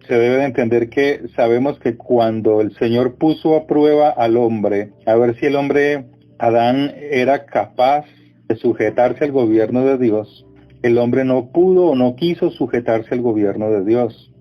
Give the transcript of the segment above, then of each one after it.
se debe de entender que sabemos que cuando el Señor puso a prueba al hombre, a ver si el hombre, Adán, era capaz de sujetarse al gobierno de Dios, el hombre no pudo o no quiso sujetarse al gobierno de Dios.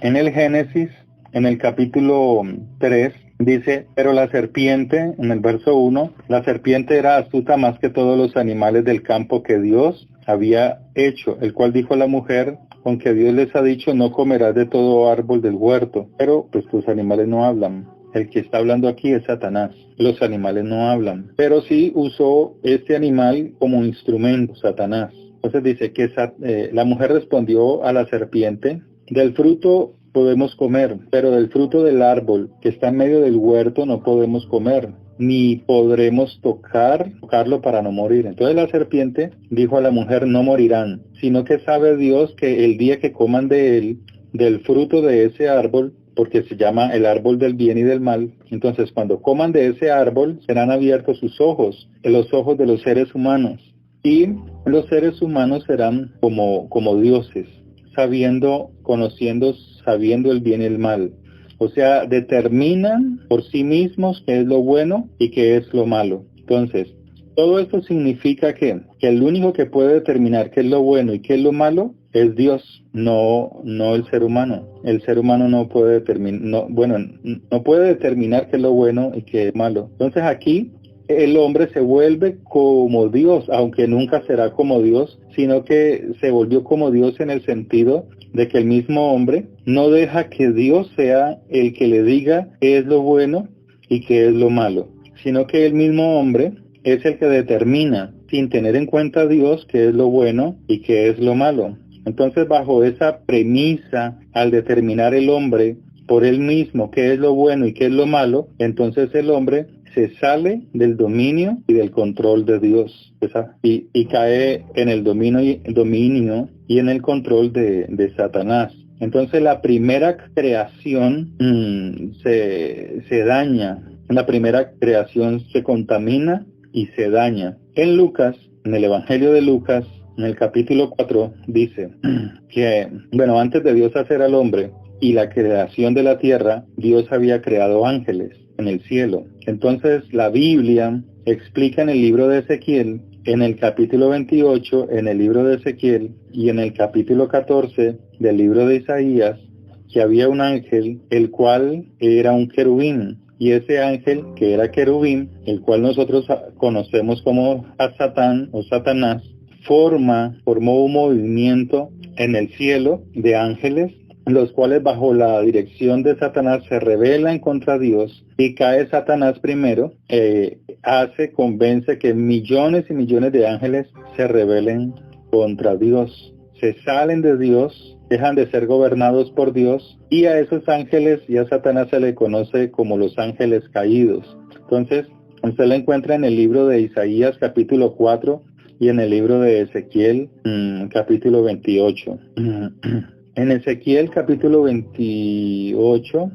En el Génesis, en el capítulo 3, dice, pero la serpiente, en el verso 1, la serpiente era astuta más que todos los animales del campo que Dios había hecho, el cual dijo a la mujer, aunque Dios les ha dicho, no comerás de todo árbol del huerto, pero pues los animales no hablan. El que está hablando aquí es Satanás. Los animales no hablan, pero sí usó este animal como instrumento, Satanás. Entonces dice que la mujer respondió a la serpiente, del fruto podemos comer, pero del fruto del árbol que está en medio del huerto no podemos comer, ni podremos tocarlo para no morir. Entonces la serpiente dijo a la mujer, no morirán, sino que sabe Dios que el día que coman de él, del fruto de ese árbol, porque se llama el árbol del bien y del mal, entonces cuando coman de ese árbol serán abiertos sus ojos, los ojos de los seres humanos, y los seres humanos serán como dioses, sabiendo el bien y el mal. O sea, determinan por sí mismos qué es lo bueno y qué es lo malo. Entonces, todo esto significa que el único que puede determinar qué es lo bueno y qué es lo malo es Dios, no el ser humano. El ser humano no puede determinar qué es lo bueno y qué es malo. Entonces aquí el hombre se vuelve como Dios, aunque nunca será como Dios, sino que se volvió como Dios en el sentido de que el mismo hombre no deja que Dios sea el que le diga qué es lo bueno y qué es lo malo, sino que el mismo hombre es el que determina, sin tener en cuenta a Dios, qué es lo bueno y qué es lo malo. Entonces, bajo esa premisa, al determinar el hombre por él mismo qué es lo bueno y qué es lo malo, entonces el hombre se sale del dominio y del control de Dios, y cae en el dominio y en el control de Satanás. Entonces la primera creación se daña, la primera creación se contamina y se daña. En Lucas, en el Evangelio de Lucas, en el capítulo 4, dice que, antes de Dios hacer al hombre y la creación de la tierra, Dios había creado ángeles en el cielo. Entonces la Biblia explica en el libro de Ezequiel, en el capítulo 28, en el libro de Ezequiel, y en el capítulo 14 del libro de Isaías, que había un ángel, el cual era un querubín. Y ese ángel, que era querubín, el cual nosotros conocemos como Satán o Satanás, formó un movimiento en el cielo de ángeles, los cuales bajo la dirección de Satanás se rebelan contra Dios, y cae Satanás primero, convence que millones y millones de ángeles se rebelen contra Dios, se salen de Dios, dejan de ser gobernados por Dios, y a esos ángeles y a Satanás se le conoce como los ángeles caídos. Entonces, usted lo encuentra en el libro de Isaías capítulo 4 y en el libro de Ezequiel capítulo 28. En Ezequiel capítulo 28,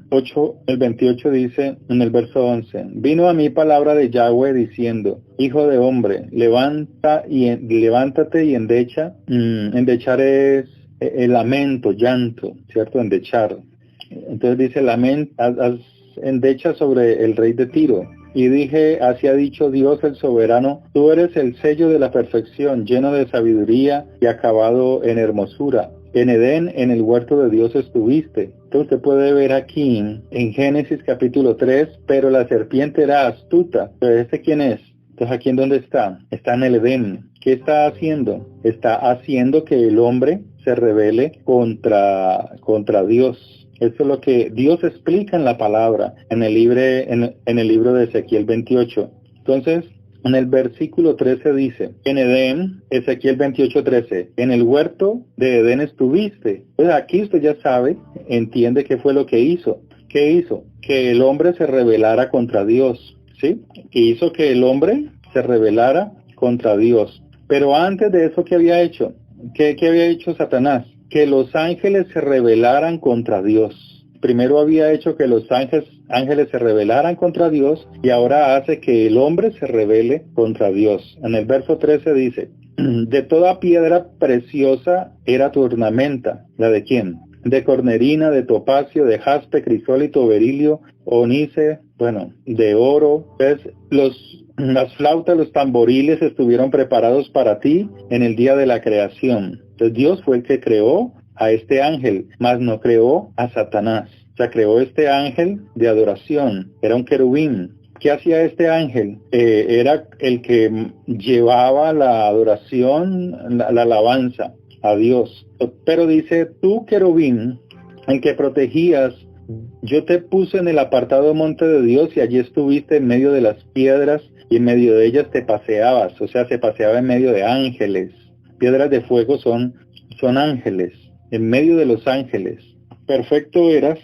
el 28 dice en el verso 11, vino a mí palabra de Yahweh diciendo, hijo de hombre, levántate y endecha. Endechar es el lamento, llanto, ¿cierto? Endechar. Entonces dice, endecha sobre el rey de Tiro. Y dije, así ha dicho Dios el soberano, tú eres el sello de la perfección, lleno de sabiduría y acabado en hermosura. En Edén, en el huerto de Dios estuviste. Entonces usted puede ver aquí en Génesis capítulo 3, pero la serpiente era astuta. ¿Pero este quién es? Entonces aquí en dónde está? Está en el Edén. ¿Qué está haciendo? Está haciendo que el hombre se rebele contra Dios. Eso es lo que Dios explica en la palabra, en el libro de Ezequiel 28. Entonces, en el versículo 13 dice, en Edén, Ezequiel 28:13, en el huerto de Edén estuviste. Pues aquí usted ya sabe, entiende qué fue lo que hizo. ¿Qué hizo? Que el hombre se rebelara contra Dios, ¿sí? Que hizo que el hombre se rebelara contra Dios. Pero antes de eso, ¿qué había hecho? ¿Qué había hecho Satanás? Que los ángeles se rebelaran contra Dios. Primero había hecho que los ángeles se rebelaran contra Dios, y ahora hace que el hombre se rebele contra Dios. En el verso 13 dice, de toda piedra preciosa era tu ornamenta. ¿La de quién? de cornerina, de topacio, de jaspe, crisólito, berilio, onice, de oro. Entonces, las flautas, los tamboriles estuvieron preparados para ti en el día de la creación. Entonces Dios fue el que creó a este ángel, mas no creó a Satanás. O sea, creó este ángel de adoración, era un querubín. ¿Qué hacía este ángel? Era el que llevaba la adoración, la alabanza a Dios. Pero dice, tú querubín, en que protegías, yo te puse en el apartado monte de Dios y allí estuviste en medio de las piedras y en medio de ellas te paseabas. O sea, se paseaba en medio de ángeles. Piedras de fuego son ángeles, en medio de los ángeles. Perfecto eras.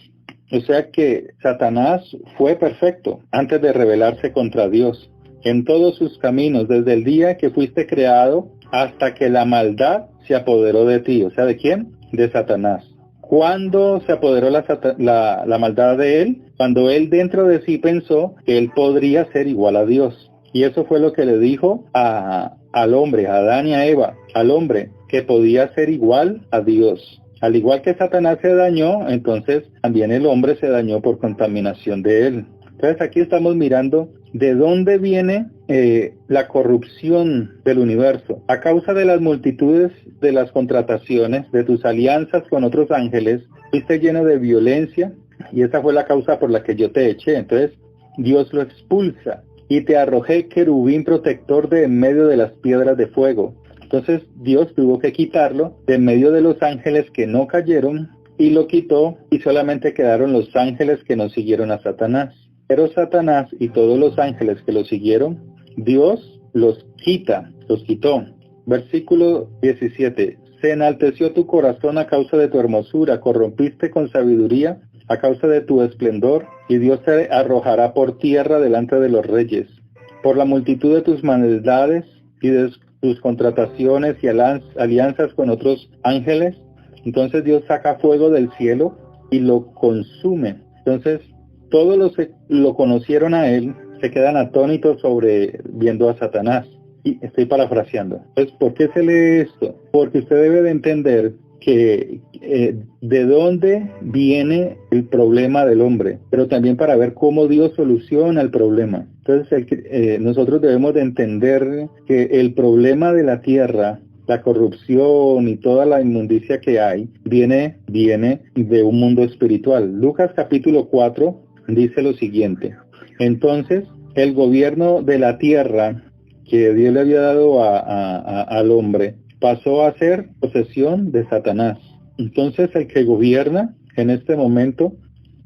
O sea que Satanás fue perfecto antes de rebelarse contra Dios en todos sus caminos, desde el día que fuiste creado hasta que la maldad se apoderó de ti. O sea, ¿de quién? De Satanás. ¿Cuándo se apoderó la maldad de él? Cuando él dentro de sí pensó que él podría ser igual a Dios. Y eso fue lo que le dijo al hombre, a Adán y a Eva, al hombre, que podía ser igual a Dios. Al igual que Satanás se dañó, entonces también el hombre se dañó por contaminación de él. Entonces aquí estamos mirando de dónde viene la corrupción del universo. A causa de las multitudes de las contrataciones, de tus alianzas con otros ángeles, fuiste lleno de violencia y esa fue la causa por la que yo te eché. Entonces Dios lo expulsa y te arrojé querubín protector de en medio de las piedras de fuego. Entonces Dios tuvo que quitarlo de en medio de los ángeles que no cayeron y lo quitó y solamente quedaron los ángeles que no siguieron a Satanás. Pero Satanás y todos los ángeles que lo siguieron, Dios los quitó. Versículo 17. Se enalteció tu corazón a causa de tu hermosura, corrompiste con sabiduría a causa de tu esplendor, y Dios te arrojará por tierra delante de los reyes. Por la multitud de tus maldades y de tus contrataciones y alianzas con otros ángeles, entonces Dios saca fuego del cielo y lo consume. Entonces todos los que lo conocieron a él se quedan atónitos viendo a Satanás. Y estoy parafraseando. Pues, ¿por qué se lee esto? Porque usted debe de entender que de dónde viene el problema del hombre, pero también para ver cómo Dios soluciona el problema. Entonces nosotros debemos de entender que el problema de la tierra, la corrupción y toda la inmundicia que hay, viene de un mundo espiritual. Lucas capítulo 4 dice lo siguiente: entonces el gobierno de la tierra que Dios le había dado al hombre pasó a ser posesión de Satanás. Entonces el que gobierna en este momento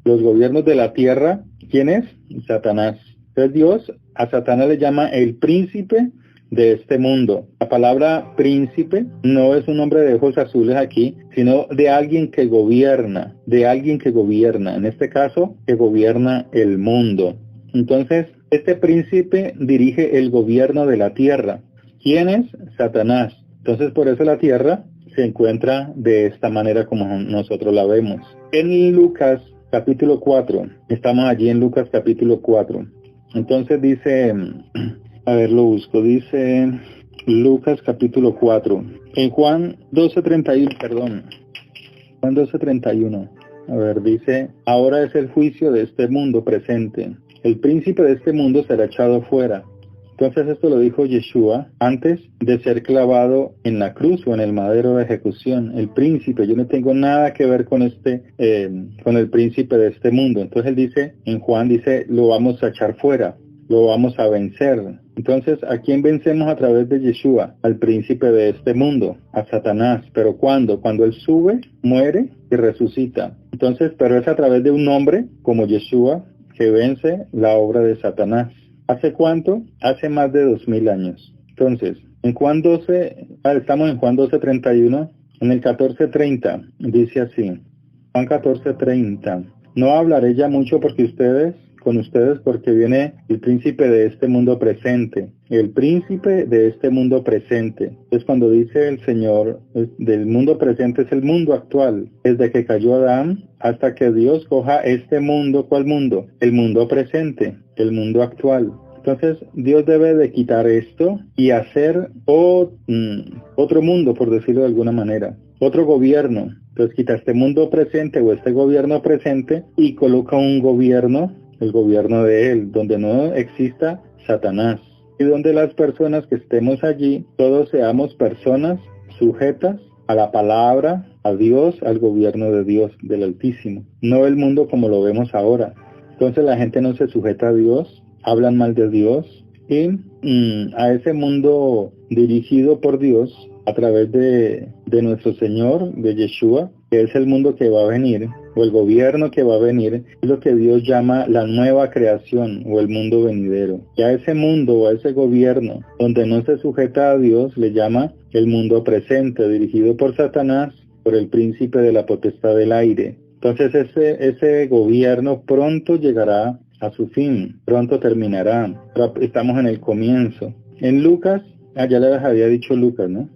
los gobiernos de la tierra, ¿quién es? Satanás. Entonces Dios a Satanás le llama el príncipe de este mundo. La palabra príncipe no es un nombre de ojos azules aquí, sino de alguien que gobierna, en este caso, que gobierna el mundo. Entonces, este príncipe dirige el gobierno de la tierra. ¿Quién es? Satanás. Entonces, por eso la tierra se encuentra de esta manera como nosotros la vemos. En Lucas capítulo 4, estamos allí en Lucas capítulo 4. Entonces dice, a ver, lo busco, dice Lucas capítulo 4. En Juan 12:31. A ver, dice, ahora es el juicio de este mundo presente. El príncipe de este mundo será echado fuera. Entonces esto lo dijo Yeshua antes de ser clavado en la cruz o en el madero de ejecución. El príncipe, yo no tengo nada que ver con con el príncipe de este mundo. Entonces él dice, en Juan dice, lo vamos a echar fuera, lo vamos a vencer. Entonces, ¿a quién vencemos a través de Yeshua? Al príncipe de este mundo, a Satanás. ¿Pero cuándo? Cuando él sube, muere y resucita. Entonces, pero es a través de un hombre como Yeshua que vence la obra de Satanás. ¿Hace cuánto? Hace más de 2000 años. Entonces, en Juan 12, estamos en Juan 12:31, en el 14:30, dice así, Juan 14:30, no hablaré ya mucho con ustedes porque viene el príncipe de este mundo presente. El príncipe de este mundo presente. Es cuando dice el Señor, del mundo presente es el mundo actual. Desde que cayó Adán hasta que Dios coja este mundo. ¿Cuál mundo? El mundo presente, el mundo actual. Entonces Dios debe de quitar esto y hacer otro mundo, por decirlo de alguna manera. otro gobierno. Entonces quita este mundo presente o este gobierno presente y coloca un gobierno, el gobierno de él, donde no exista Satanás. Y donde las personas que estemos allí, todos seamos personas sujetas a la palabra, a Dios, al gobierno de Dios, del Altísimo. No el mundo como lo vemos ahora. Entonces la gente no se sujeta a Dios, hablan mal de Dios y a ese mundo dirigido por Dios a través de nuestro Señor, de Yeshua, que es el mundo que va a venir, o el gobierno que va a venir, es lo que Dios llama la nueva creación o el mundo venidero. Y a ese mundo o a ese gobierno donde no se sujeta a Dios le llama el mundo presente, dirigido por Satanás, por el príncipe de la potestad del aire. Entonces ese gobierno pronto llegará a su fin, pronto terminará. Estamos en el comienzo. En Lucas, ya les había dicho Lucas, ¿no?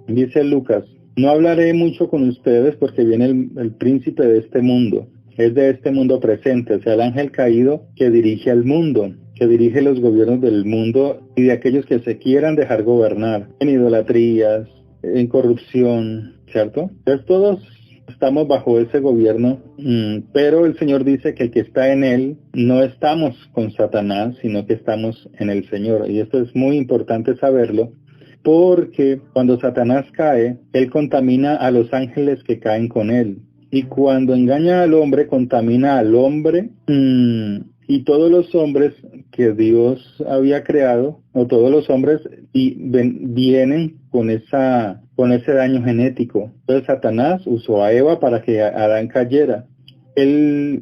Dice Lucas, no hablaré mucho con ustedes porque viene el príncipe de este mundo, es de este mundo presente, o sea, el ángel caído que dirige al mundo, que dirige los gobiernos del mundo y de aquellos que se quieran dejar gobernar en idolatrías, en corrupción, ¿cierto? Entonces todos estamos bajo ese gobierno, pero el Señor dice que el que está en él no estamos con Satanás, sino que estamos en el Señor. Y esto es muy importante saberlo, porque cuando Satanás cae, él contamina a los ángeles que caen con él. Y cuando engaña al hombre, contamina al hombre y todos los hombres que Dios había creado, o todos los hombres, vienen con ese daño genético. Entonces Satanás usó a Eva para que Adán cayera.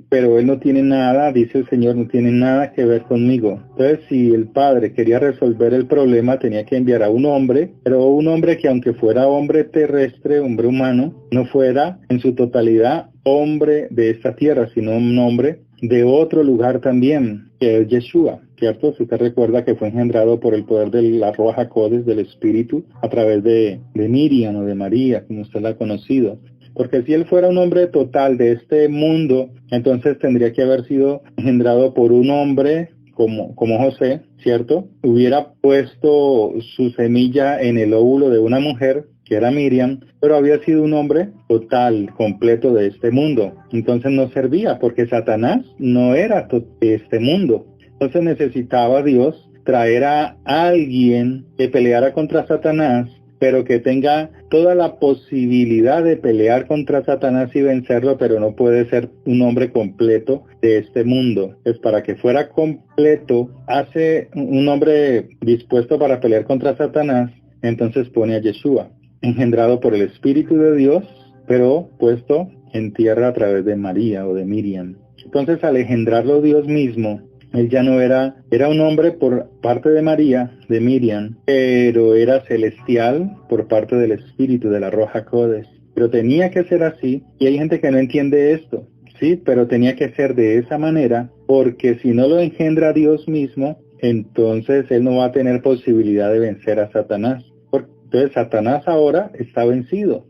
Pero él no tiene nada, dice el Señor, no tiene nada que ver conmigo. Entonces, si el Padre quería resolver el problema, tenía que enviar a un hombre, pero un hombre que aunque fuera hombre terrestre, hombre humano, no fuera en su totalidad hombre de esta tierra, sino un hombre de otro lugar también, que es Yeshua, ¿cierto? Si usted recuerda que fue engendrado por el poder de la Ruach HaKodesh, del Espíritu, a través de Miriam o de María, como usted la ha conocido. Porque si él fuera un hombre total de este mundo, entonces tendría que haber sido engendrado por un hombre como José, ¿cierto? Hubiera puesto su semilla en el óvulo de una mujer, que era Miriam, pero había sido un hombre total, completo de este mundo. Entonces no servía, porque Satanás no era de este mundo. Entonces necesitaba Dios traer a alguien que peleara contra Satanás, pero que tenga toda la posibilidad de pelear contra Satanás y vencerlo, pero no puede ser un hombre completo de este mundo. Pues para que fuera completo, hace un hombre dispuesto para pelear contra Satanás, entonces pone a Yeshua, engendrado por el Espíritu de Dios, pero puesto en tierra a través de María o de Miriam. Entonces, al engendrarlo Dios mismo, él ya no era un hombre por parte de María, de Miriam, pero era celestial por parte del Espíritu, de la Ruach HaKodesh. Pero tenía que ser así, y hay gente que no entiende esto, ¿sí? Pero tenía que ser de esa manera, porque si no lo engendra Dios mismo, entonces él no va a tener posibilidad de vencer a Satanás. Entonces Satanás ahora está vencido.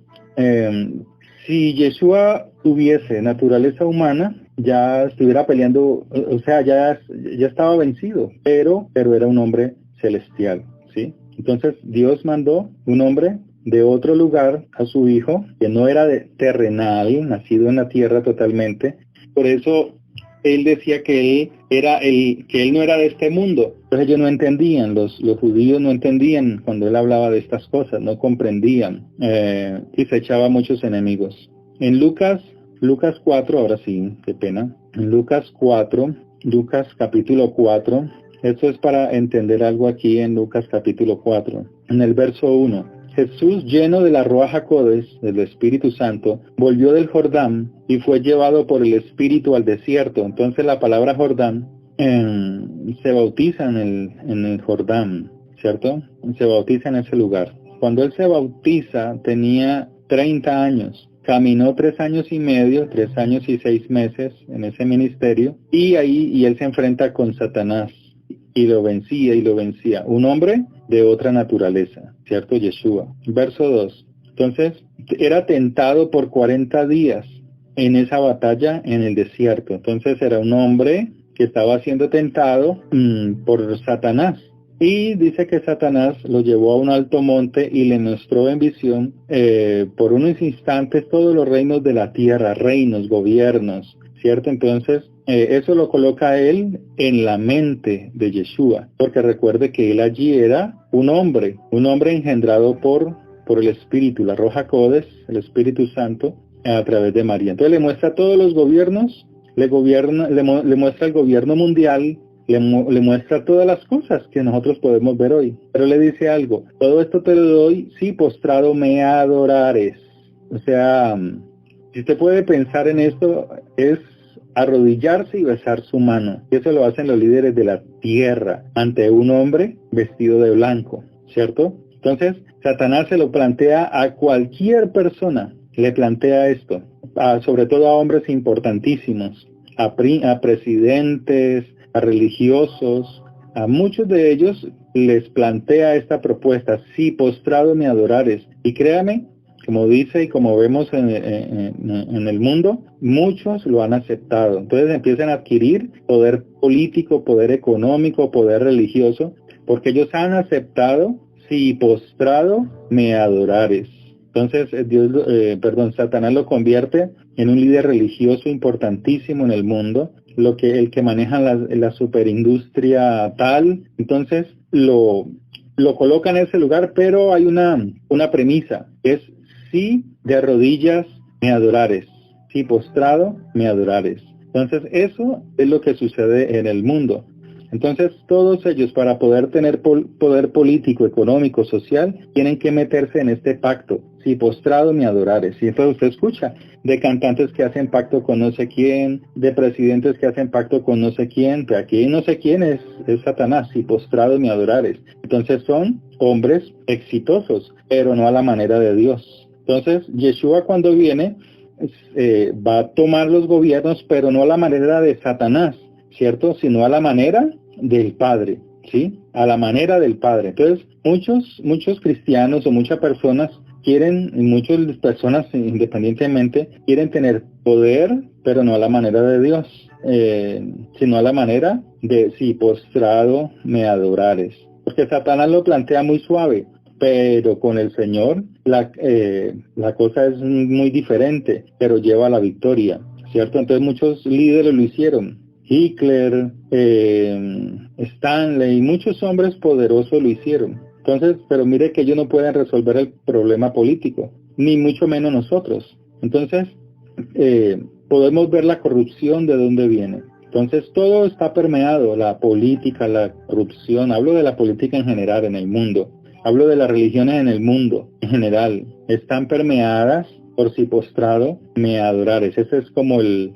Si Yeshua tuviese naturaleza humana, ya estuviera peleando, o sea, ya estaba vencido, pero era un hombre celestial, ¿sí? Entonces Dios mandó un hombre de otro lugar a su hijo, que no era terrenal, nacido en la tierra totalmente. Por eso él decía que él no era de este mundo. Entonces ellos no entendían, los judíos no entendían cuando él hablaba de estas cosas, no comprendían, y se echaba muchos enemigos. En Lucas 4, ahora sí, qué pena. En Lucas capítulo 4, esto es para entender algo aquí en Lucas capítulo 4. En el verso 1, Jesús, lleno de la Ruach HaKodesh, del Espíritu Santo, volvió del Jordán y fue llevado por el Espíritu al desierto. Entonces la palabra Jordán se bautiza en el Jordán, ¿cierto? Se bautiza en ese lugar. Cuando él se bautiza tenía 30 años. Caminó 3 años y medio, 3 años y 6 meses en ese ministerio, y él se enfrenta con Satanás, y lo vencía. Un hombre de otra naturaleza, ¿cierto? Yeshua. Verso 2. Entonces, era tentado por 40 días en esa batalla en el desierto. Entonces, era un hombre que estaba siendo tentado por Satanás. Y dice que Satanás lo llevó a un alto monte y le mostró en visión por unos instantes todos los reinos de la tierra, reinos, gobiernos, ¿cierto? Entonces, eso lo coloca a él en la mente de Yeshua, porque recuerde que él allí era un hombre engendrado por el Espíritu, la Roja Codes, el Espíritu Santo, a través de María. Entonces le muestra todos los gobiernos, le muestra el gobierno mundial, le muestra todas las cosas que nosotros podemos ver hoy. Pero le dice algo: todo esto te lo doy si postrado me adorares. O sea, si usted puede pensar en esto, es arrodillarse y besar su mano. Y eso lo hacen los líderes de la tierra ante un hombre vestido de blanco, ¿cierto? Entonces, Satanás se lo plantea a cualquier persona, le plantea esto, sobre todo a hombres importantísimos, a presidentes, a religiosos, a muchos de ellos les plantea esta propuesta: si postrado me adorares. Y créame, como dice y como vemos en el mundo, muchos lo han aceptado. Entonces empiezan a adquirir poder político, poder económico, poder religioso, porque ellos han aceptado: si postrado me adorares. Entonces Satanás lo convierte en un líder religioso importantísimo en el mundo, el que maneja la superindustria tal. Entonces lo coloca en ese lugar, pero hay una premisa, es: si de rodillas me adorares, si postrado me adorares. Entonces eso es lo que sucede en el mundo. Entonces todos ellos, para poder tener poder político, económico, social, tienen que meterse en este pacto: si postrado me adorares. Y entonces usted escucha de cantantes que hacen pacto con no sé quién, de presidentes que hacen pacto con no sé quién, pero aquí no sé quién es Satanás: si postrado me adorares. Entonces son hombres exitosos, pero no a la manera de Dios. Entonces Yeshua, cuando viene, va a tomar los gobiernos, pero no a la manera de Satanás, ¿cierto? Sino a la manera del Padre, ¿sí? A la manera del Padre. Entonces, muchos cristianos o muchas personas muchas personas independientemente, quieren tener poder, pero no a la manera de Dios, sino a la manera de: si postrado me adorares. Porque Satanás lo plantea muy suave, pero con el Señor la cosa es muy diferente, pero lleva a la victoria, ¿cierto? Entonces muchos líderes lo hicieron. Hitler, Stanley, muchos hombres poderosos lo hicieron. Entonces, pero mire que ellos no pueden resolver el problema político, ni mucho menos nosotros. Entonces, podemos ver la corrupción de dónde viene. Entonces, todo está permeado: la política, la corrupción. Hablo de la política en general en el mundo. Hablo de las religiones en el mundo en general. Están permeadas por: si postrado me adorares. Ese es como el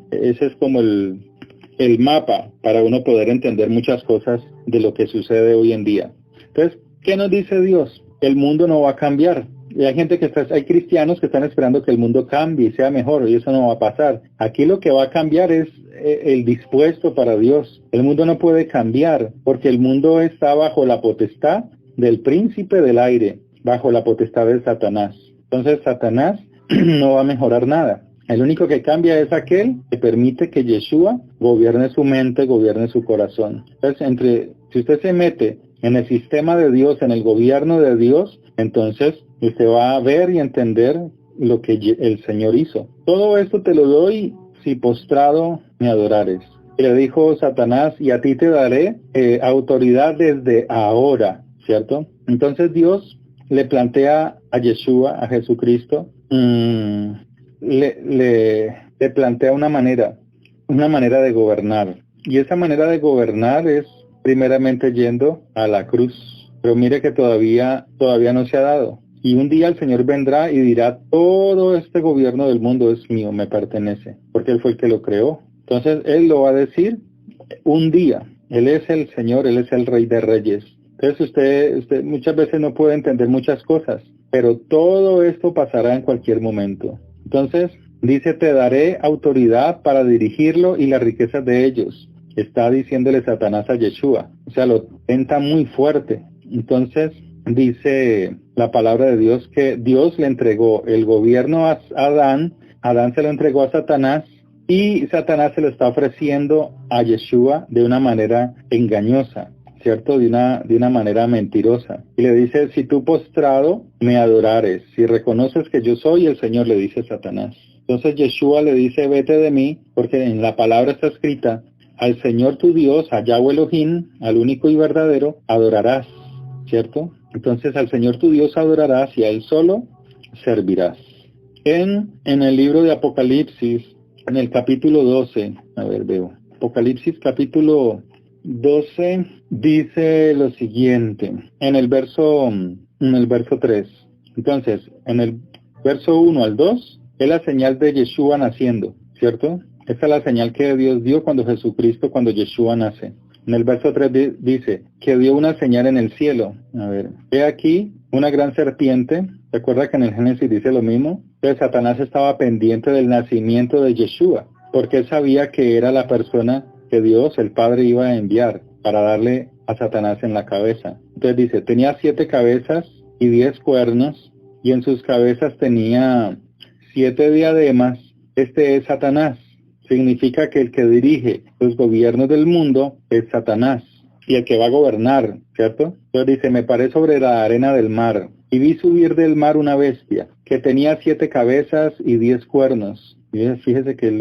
mapa para uno poder entender muchas cosas de lo que sucede hoy en día. Entonces, ¿qué nos dice Dios? El mundo no va a cambiar. Y hay cristianos que están esperando que el mundo cambie y sea mejor, y eso no va a pasar. Aquí lo que va a cambiar es el dispuesto para Dios. El mundo no puede cambiar, porque el mundo está bajo la potestad del príncipe del aire, bajo la potestad de Satanás. Entonces Satanás no va a mejorar nada. El único que cambia es aquel que permite que Yeshua gobierne su mente, gobierne su corazón. Entonces, si usted se mete en el sistema de Dios, en el gobierno de Dios, entonces usted va a ver y entender lo que el Señor hizo. Todo esto te lo doy si postrado me adorares. Y le dijo Satanás: y a ti te daré autoridad desde ahora, ¿cierto? Entonces Dios le plantea a Yeshua, a Jesucristo, le plantea una manera de gobernar. Y esa manera de gobernar es primeramente yendo a la cruz. Pero mire que todavía no se ha dado. Y un día el Señor vendrá y dirá: todo este gobierno del mundo es mío, me pertenece, porque Él fue el que lo creó. Entonces Él lo va a decir un día. Él es el Señor, Él es el Rey de Reyes. Entonces usted muchas veces no puede entender muchas cosas, pero todo esto pasará en cualquier momento. Entonces dice: te daré autoridad para dirigirlo y las riquezas de ellos. Está diciéndole Satanás a Yeshua. O sea, lo tenta muy fuerte. Entonces dice la palabra de Dios que Dios le entregó el gobierno a Adán se lo entregó a Satanás, y Satanás se lo está ofreciendo a Yeshua de una manera engañosa, ¿cierto? De una manera mentirosa. Y le dice, si tú postrado me adorares, si reconoces que yo soy el Señor, le dice Satanás. Entonces Yeshua le dice, vete de mí, porque en la palabra está escrita, al Señor tu Dios, a Yahweh Elohim, al único y verdadero, adorarás, ¿cierto? Entonces al Señor tu Dios adorarás y a Él solo servirás. En el libro de Apocalipsis, en el capítulo 12, a ver, veo, Apocalipsis capítulo 12 dice lo siguiente, en el verso 3. Entonces, en el verso 1 al 2, es la señal de Yeshua naciendo, ¿cierto? Esta es la señal que Dios dio cuando Yeshua nace. En el verso 3 dice que dio una señal en el cielo. A ver, ve aquí una gran serpiente. ¿Recuerda que en el Génesis dice lo mismo? Entonces Satanás estaba pendiente del nacimiento de Yeshua, porque él sabía que era la persona que Dios, el Padre, iba a enviar para darle a Satanás en la cabeza. Entonces dice, tenía 7 cabezas y 10 cuernos, y en sus cabezas tenía 7 diademas. Este es Satanás. Significa que el que dirige los gobiernos del mundo es Satanás, y el que va a gobernar, ¿cierto? Entonces dice, me paré sobre la arena del mar, y vi subir del mar una bestia, que tenía 7 cabezas y 10 cuernos. Y fíjese que es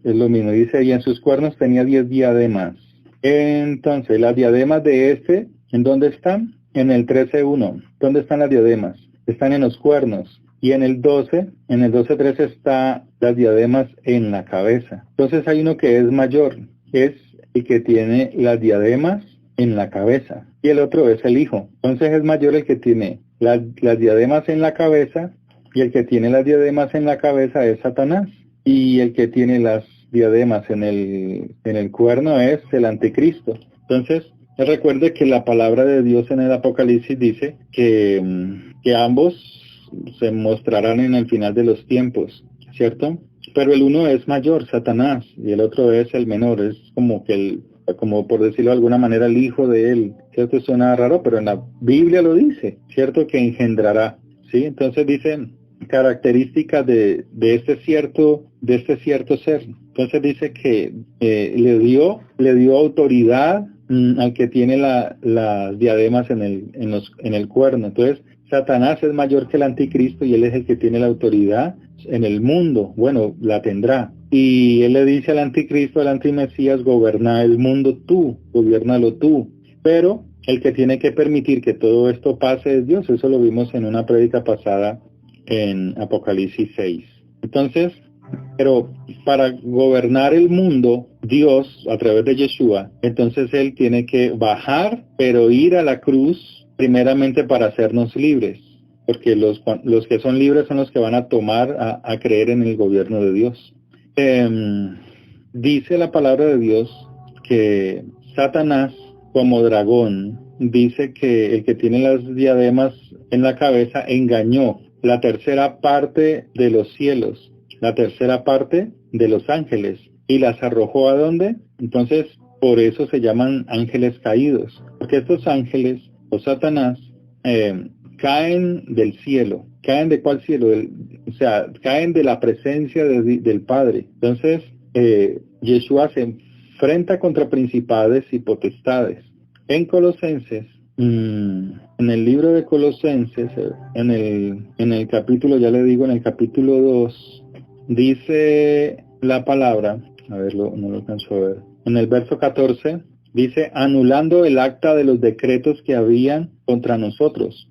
lo mismo, dice, y en sus cuernos tenía 10 diademas. Entonces, las diademas de ¿en dónde están? En el 13:1. ¿Dónde están las diademas? Están en los cuernos. Y en el 12:13 está las diademas en la cabeza. Entonces hay uno que es mayor, es el que tiene las diademas en la cabeza. Y el otro es el Hijo. Entonces es mayor el que tiene las diademas en la cabeza, y el que tiene las diademas en la cabeza es Satanás. Y el que tiene las diademas en el cuerno es el anticristo. Entonces, recuerde que la palabra de Dios en el Apocalipsis dice que ambos se mostrarán en el final de los tiempos, ¿cierto? Pero el uno es mayor, Satanás, y el otro es el menor, es como por decirlo de alguna manera, el hijo de él, ¿cierto? Suena raro, pero en la Biblia lo dice, ¿cierto? Que engendrará, ¿sí? Entonces dice características de este cierto ser. Entonces dice que le dio autoridad al que tiene las diademas en el cuerno. Entonces Satanás es mayor que el anticristo y él es el que tiene la autoridad en el mundo. Bueno, la tendrá. Y él le dice al anticristo, al antimesías, goberna el mundo tú, gobiernalo tú. Pero el que tiene que permitir que todo esto pase es Dios. Eso lo vimos en una prédica pasada en Apocalipsis 6. Entonces, pero para gobernar el mundo, Dios, a través de Yeshua, entonces Él tiene que bajar, pero ir a la cruz, primeramente para hacernos libres, porque los que son libres son los que van a tomar, a creer en el gobierno de Dios. Dice la palabra de Dios que Satanás, como dragón, dice que el que tiene las diademas en la cabeza engañó la tercera parte de los cielos, la tercera parte de los ángeles, y las arrojó ¿a dónde? Entonces, por eso se llaman ángeles caídos, porque estos ángeles, o Satanás, caen del cielo. ¿Caen de cuál cielo? Caen de la presencia del Padre. Entonces, Yeshua se enfrenta contra principados y potestades. En Colosenses, en el libro de Colosenses, en el capítulo, ya le digo, en el capítulo 2, dice la palabra, a ver, no lo alcanzo a ver, en el verso 14, dice, anulando el acta de los decretos que habían contra nosotros.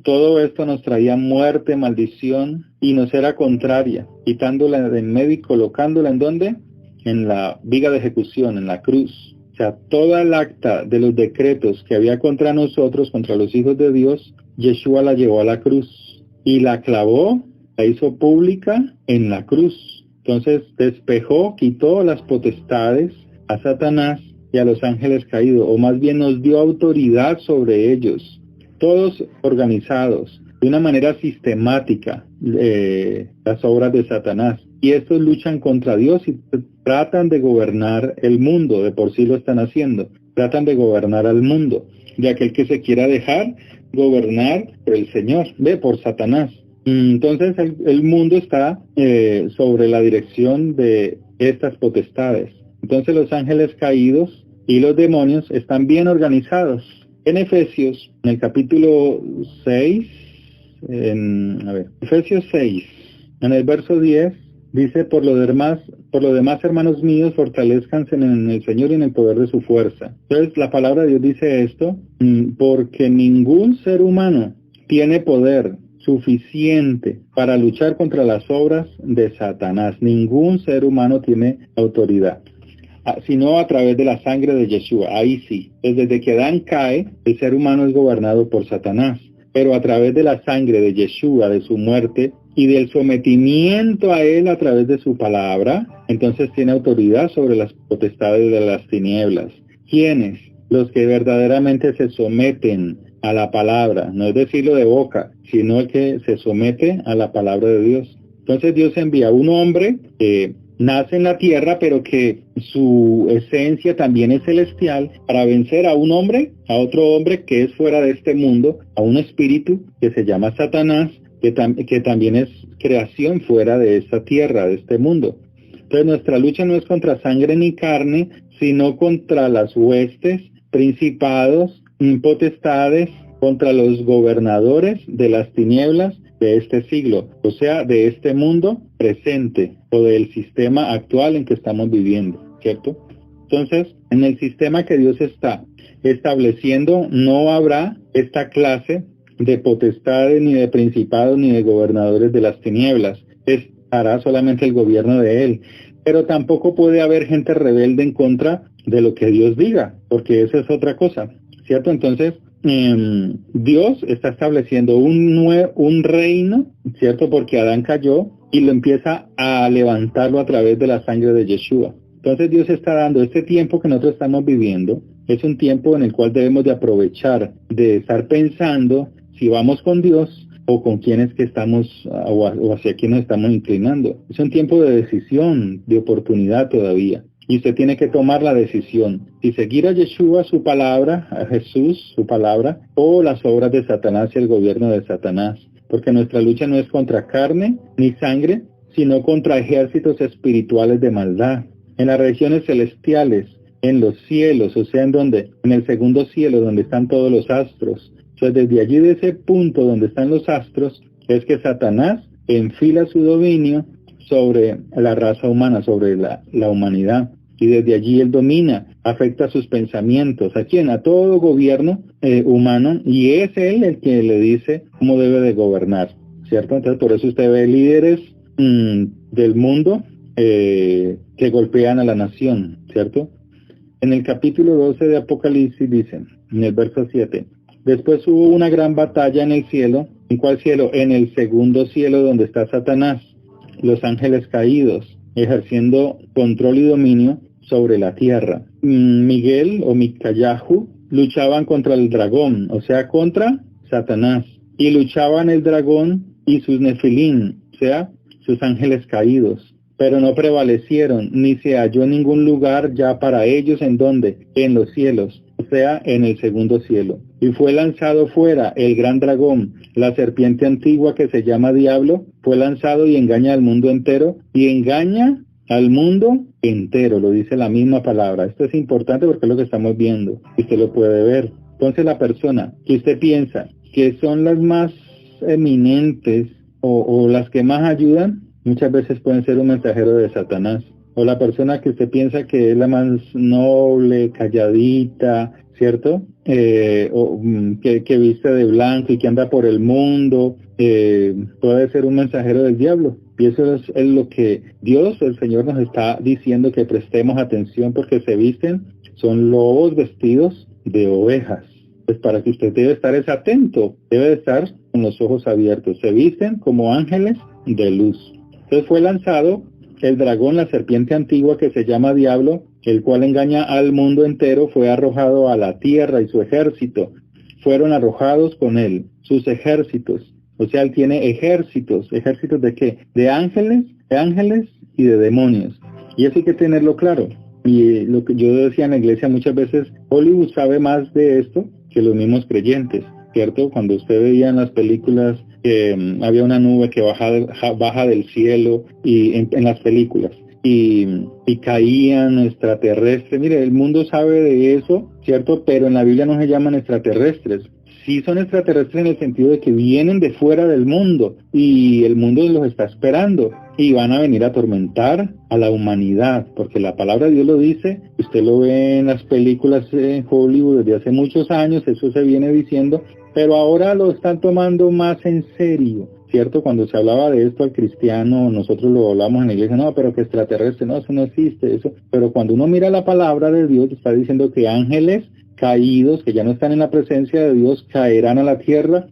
Todo esto nos traía muerte, maldición, y nos era contraria, quitándola de en medio y colocándola ¿en dónde? En la viga de ejecución, en la cruz. O sea, toda el acta de los decretos que había contra nosotros, contra los hijos de Dios, Yeshua la llevó a la cruz y la clavó, la hizo pública en la cruz. Entonces despejó, quitó las potestades a Satanás y a los ángeles caídos, o más bien nos dio autoridad sobre ellos, todos organizados de una manera sistemática, las obras de Satanás. Y estos luchan contra Dios y tratan de gobernar el mundo, de por sí lo están haciendo, tratan de gobernar al mundo, de aquel que se quiera dejar gobernar por el Señor, por Satanás. Entonces el mundo está sobre la dirección de estas potestades. Entonces los ángeles caídos y los demonios están bien organizados. En Efesios, en el capítulo 6, Efesios 6, en el verso 10, dice, por lo demás, hermanos míos, fortalezcanse en el Señor y en el poder de su fuerza. Entonces, la palabra de Dios dice esto, porque ningún ser humano tiene poder suficiente para luchar contra las obras de Satanás. Ningún ser humano tiene autoridad, sino a través de la sangre de Yeshua. Ahí sí, desde que Adán cae, el ser humano es gobernado por Satanás, pero a través de la sangre de Yeshua, de su muerte y del sometimiento a él a través de su palabra, entonces tiene autoridad sobre las potestades de las tinieblas. ¿Quiénes? Los que verdaderamente se someten a la palabra, no es decirlo de boca, sino el que se somete a la palabra de Dios. Entonces Dios envía a un hombre que nace en la tierra, pero que su esencia también es celestial, para vencer a un hombre, a otro hombre que es fuera de este mundo, a un espíritu que se llama Satanás, que también es creación fuera de esta tierra, de este mundo. Entonces nuestra lucha no es contra sangre ni carne, sino contra las huestes, principados, potestades, contra los gobernadores de las tinieblas de este siglo, o sea, de este mundo presente o del sistema actual en que estamos viviendo, ¿cierto? Entonces, en el sistema que Dios está estableciendo, no habrá esta clase de potestades, ni de principados, ni de gobernadores de las tinieblas. Estará solamente el gobierno de Él. Pero tampoco puede haber gente rebelde en contra de lo que Dios diga, porque eso es otra cosa, ¿cierto? Entonces, Dios está estableciendo un reino, ¿cierto? Porque Adán cayó y lo empieza a levantarlo a través de la sangre de Yeshua. Entonces Dios está dando este tiempo que nosotros estamos viviendo, es un tiempo en el cual debemos de aprovechar, de estar pensando si vamos con Dios o con quienes que estamos, o hacia quién nos estamos inclinando. Es un tiempo de decisión, de oportunidad todavía. Y usted tiene que tomar la decisión, si seguir a Yeshua, su palabra, a Jesús, su palabra, o las obras de Satanás y el gobierno de Satanás. Porque nuestra lucha no es contra carne ni sangre, sino contra ejércitos espirituales de maldad. En las regiones celestiales, en los cielos, o sea, en el segundo cielo, donde están todos los astros. Entonces, desde allí, de ese punto donde están los astros, es que Satanás enfila su dominio sobre la raza humana, sobre la humanidad. Y desde allí él domina, afecta sus pensamientos. ¿A quién? A todo gobierno humano, y es él el que le dice cómo debe de gobernar, ¿cierto? Entonces, por eso usted ve líderes del mundo que golpean a la nación, ¿cierto? En el capítulo 12 de Apocalipsis dicen, en el verso 7, después hubo una gran batalla en el cielo. ¿En cuál cielo? En el segundo cielo, donde está Satanás, los ángeles caídos, ejerciendo control y dominio sobre la tierra. Miguel o Micayahu luchaban contra el dragón, o sea, contra Satanás, y luchaban el dragón y sus nefilín, o sea, sus ángeles caídos, pero no prevalecieron, ni se halló ningún lugar ya para ellos. ¿En dónde? En los cielos, o sea, en el segundo cielo. Y fue lanzado fuera el gran dragón, la serpiente antigua que se llama Diablo, fue lanzado y engaña al mundo entero, y engaña al mundo entero, lo dice la misma palabra. Esto es importante porque es lo que estamos viendo, y usted lo puede ver. Entonces, la persona que usted piensa que son las más eminentes o las que más ayudan, muchas veces pueden ser un mensajero de Satanás. O la persona que usted piensa que es la más noble, calladita, ¿cierto? Que viste de blanco y que anda por el mundo, puede ser un mensajero del diablo. Y eso es lo que Dios, el Señor, nos está diciendo, que prestemos atención, porque se visten, son lobos vestidos de ovejas. Pues para que usted debe estar atento, debe de estar con los ojos abiertos. Se visten como ángeles de luz. Entonces fue lanzado el dragón, la serpiente antigua que se llama Diablo, el cual engaña al mundo entero, fue arrojado a la tierra, y su ejército fueron arrojados con él, sus ejércitos. O sea, él tiene ejércitos. ¿Ejércitos de qué? De ángeles y de demonios. Y eso hay que tenerlo claro. Y lo que yo decía en la iglesia muchas veces, Hollywood sabe más de esto que los mismos creyentes. ¿cierto? Cuando usted veía en las películas que había una nube que baja del cielo y en las películas y caían extraterrestres. Mire, el mundo sabe de eso, ¿cierto? Pero en la Biblia no se llaman extraterrestres. Sí son extraterrestres en el sentido de que vienen de fuera del mundo y el mundo los está esperando y van a venir a atormentar a la humanidad, porque la palabra de Dios lo dice, usted lo ve en las películas en Hollywood desde hace muchos años, eso se viene diciendo, pero ahora lo están tomando más en serio, ¿cierto? Cuando se hablaba de esto al cristiano, nosotros lo hablamos en la iglesia, no, pero que extraterrestre, no, eso no existe, eso. Pero cuando uno mira la palabra de Dios, está diciendo que ángeles caídos, que ya no están en la presencia de Dios, caerán a la tierra,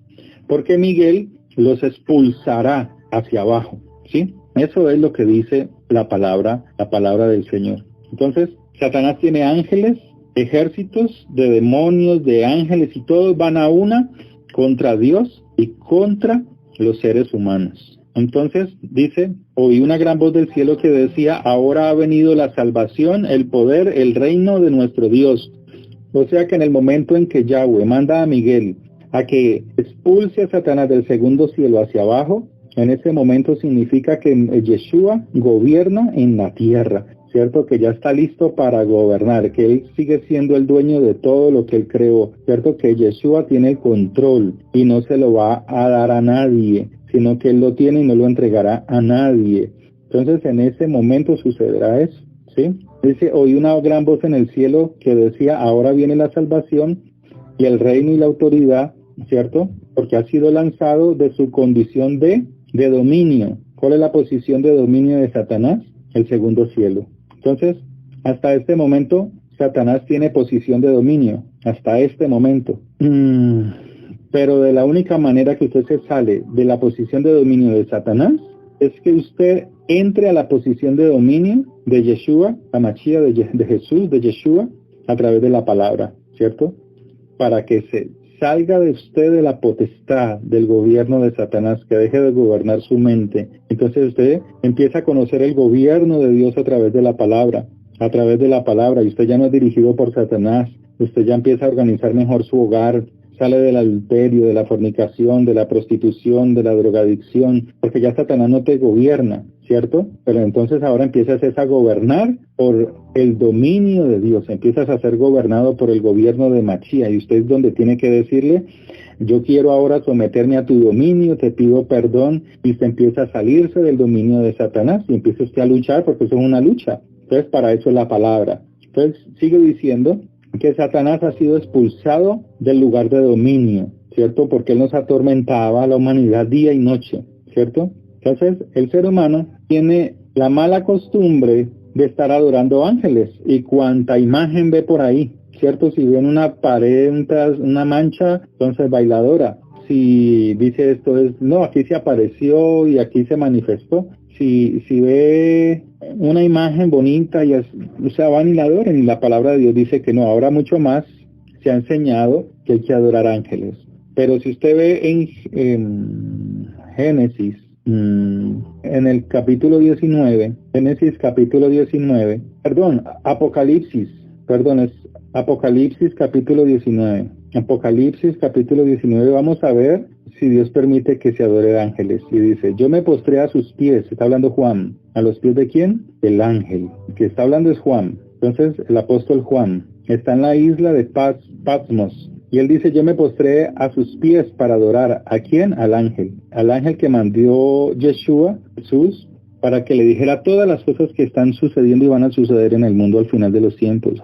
porque Miguel los expulsará hacia abajo, ¿sí? Eso es lo que dice la palabra del Señor. Entonces, Satanás tiene ángeles, ejércitos de demonios, de ángeles, y todos van a una contra Dios y contra los seres humanos. Entonces dice, oí una gran voz del cielo que decía, ahora ha venido la salvación, el poder, el reino de nuestro Dios. O sea que en el momento en que Yahweh manda a Miguel a que expulse a Satanás del segundo cielo hacia abajo, en ese momento significa que Yeshua gobierna en la tierra, ¿cierto? Que ya está listo para gobernar, que Él sigue siendo el dueño de todo lo que Él creó, ¿cierto? Que Yeshua tiene el control y no se lo va a dar a nadie, sino que Él lo tiene y no lo entregará a nadie. Entonces en ese momento sucederá eso, ¿sí? Dice, oí una gran voz en el cielo que decía, ahora viene la salvación y el reino y la autoridad, ¿cierto? Porque ha sido lanzado de su condición de dominio. ¿Cuál es la posición de dominio de Satanás? El segundo cielo. Entonces, hasta este momento, Satanás tiene posición de dominio. Hasta este momento. Pero de la única manera que usted se sale de la posición de dominio de Satanás es que usted entre a la posición de dominio de Yeshua, la Machía de Jesús, de Yeshua, a través de la palabra, ¿cierto? Para que se salga de usted de la potestad del gobierno de Satanás, que deje de gobernar su mente. Entonces usted empieza a conocer el gobierno de Dios a través de la palabra, y usted ya no es dirigido por Satanás, usted ya empieza a organizar mejor su hogar, sale del adulterio, de la fornicación, de la prostitución, de la drogadicción, porque ya Satanás no te gobierna, ¿cierto? Pero entonces ahora empiezas a gobernar por el dominio de Dios, empiezas a ser gobernado por el gobierno de Machía, y usted es donde tiene que decirle, yo quiero ahora someterme a tu dominio, te pido perdón, y usted empieza a salirse del dominio de Satanás, y empieza usted a luchar, porque eso es una lucha. Entonces para eso es la palabra. Entonces sigue diciendo que Satanás ha sido expulsado del lugar de dominio, ¿cierto? Porque él nos atormentaba a la humanidad día y noche, ¿cierto? Entonces, el ser humano tiene la mala costumbre de estar adorando ángeles y cuanta imagen ve por ahí, ¿cierto? Si ven una pared, una mancha, entonces bailadora. Si dice esto es, no, aquí se apareció y aquí se manifestó. Si ve una imagen bonita, y o sea, van y la adoren, y la palabra de Dios dice que no, ahora mucho más se ha enseñado que hay que adorar ángeles. Pero si usted ve en Génesis, en el capítulo 19, Apocalipsis capítulo 19. Apocalipsis capítulo 19, vamos a ver si Dios permite que se adore ángeles. Y dice, yo me postré a sus pies, está hablando Juan. ¿A los pies de quién? El ángel. El que está hablando es Juan. Entonces, el apóstol Juan está en la isla de Patmos. Y él dice, yo me postré a sus pies para adorar. ¿A quién? Al ángel que mandó Yeshua, Jesús, para que le dijera todas las cosas que están sucediendo y van a suceder en el mundo al final de los tiempos.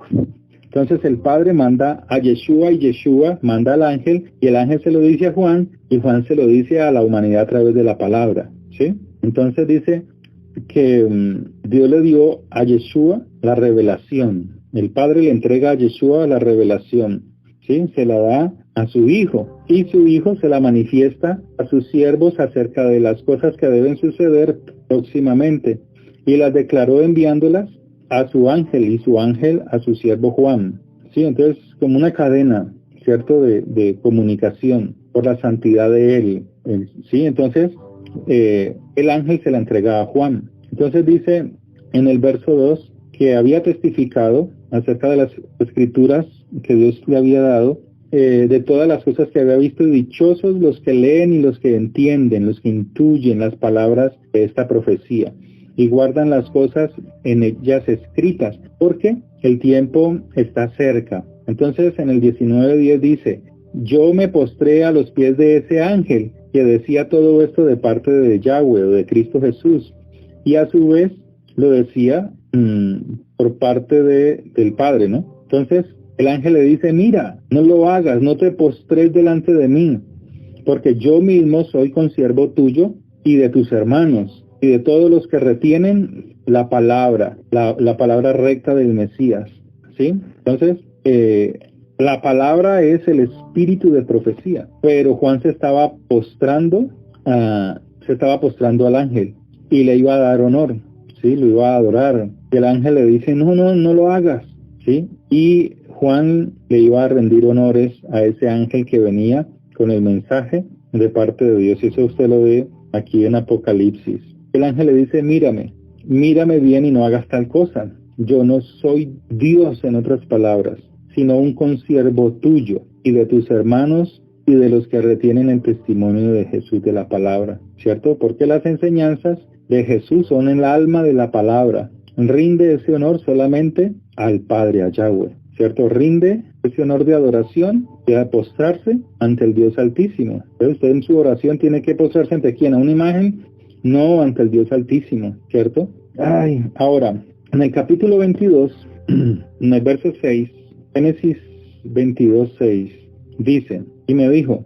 Entonces el Padre manda a Yeshua y Yeshua manda al ángel, y el ángel se lo dice a Juan, y Juan se lo dice a la humanidad a través de la palabra, ¿sí? Entonces dice que Dios le dio a Yeshua la revelación. El Padre le entrega a Yeshua la revelación, ¿sí? Se la da a su Hijo, y su Hijo se la manifiesta a sus siervos acerca de las cosas que deben suceder próximamente, y las declaró enviándolas a su ángel, y su ángel a su siervo Juan. Sí, entonces como una cadena, ¿cierto? De comunicación por la santidad de él. Sí, entonces el ángel se la entrega a Juan. Entonces dice en el verso 2 que había testificado acerca de las escrituras que Dios le había dado, de todas las cosas que había visto, y dichosos los que leen y los que entienden, los que intuyen las palabras de esta profecía y guardan las cosas en ellas escritas, porque el tiempo está cerca. Entonces en el 19:10 dice: yo me postré a los pies de ese ángel que decía todo esto de parte de Yahweh o de Cristo Jesús, y a su vez lo decía por parte del Padre, ¿no? Entonces el ángel le dice: mira, no lo hagas, no te postres delante de mí, porque yo mismo soy consiervo tuyo y de tus hermanos y de todos los que retienen la palabra, la palabra recta del Mesías, ¿sí? Entonces, la palabra es el espíritu de profecía, pero Juan se estaba postrando al ángel y le iba a dar honor, ¿sí? Lo iba a adorar. Y el ángel le dice: no lo hagas, ¿sí? Y Juan le iba a rendir honores a ese ángel que venía con el mensaje de parte de Dios. Y eso usted lo ve aquí en Apocalipsis. El ángel le dice: mírame bien y no hagas tal cosa. Yo no soy Dios, en otras palabras, sino un consiervo tuyo y de tus hermanos y de los que retienen el testimonio de Jesús, de la palabra, ¿cierto? Porque las enseñanzas de Jesús son el alma de la palabra. Rinde ese honor solamente al Padre, a Yahweh, ¿cierto? Rinde ese honor de adoración y de postrarse ante el Dios Altísimo. Pero usted en su oración tiene que postrarse ante ¿quién? ¿A una imagen? No, ante el Dios Altísimo, ¿cierto? Ahora, en el capítulo 22, en el verso 6, Génesis 22:6, dice: y le dijo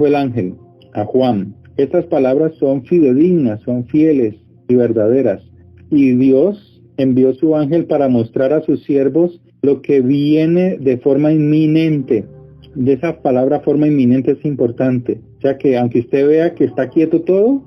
el ángel a Juan: estas palabras son fidedignas, son fieles y verdaderas. Y Dios envió su ángel para mostrar a sus siervos lo que viene de forma inminente. De esa palabra forma inminente es importante. O sea que aunque usted vea que está quieto todo,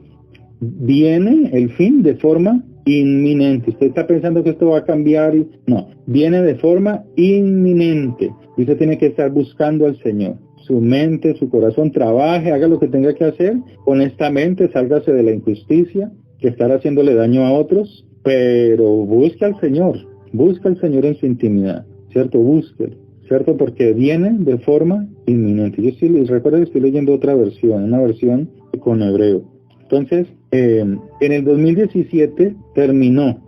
viene el fin de forma inminente. Usted está pensando que esto va a cambiar. No, viene de forma inminente. Y usted tiene que estar buscando al Señor. Su mente, su corazón, trabaje, haga lo que tenga que hacer honestamente, sálgase de la injusticia, que estar haciéndole daño a otros, pero busca al Señor en su intimidad, ¿cierto? Búsquelo, ¿cierto? Porque viene de forma inminente. Recuerdo que estoy leyendo otra versión, una versión con hebreo. Entonces, en el 2017 terminó,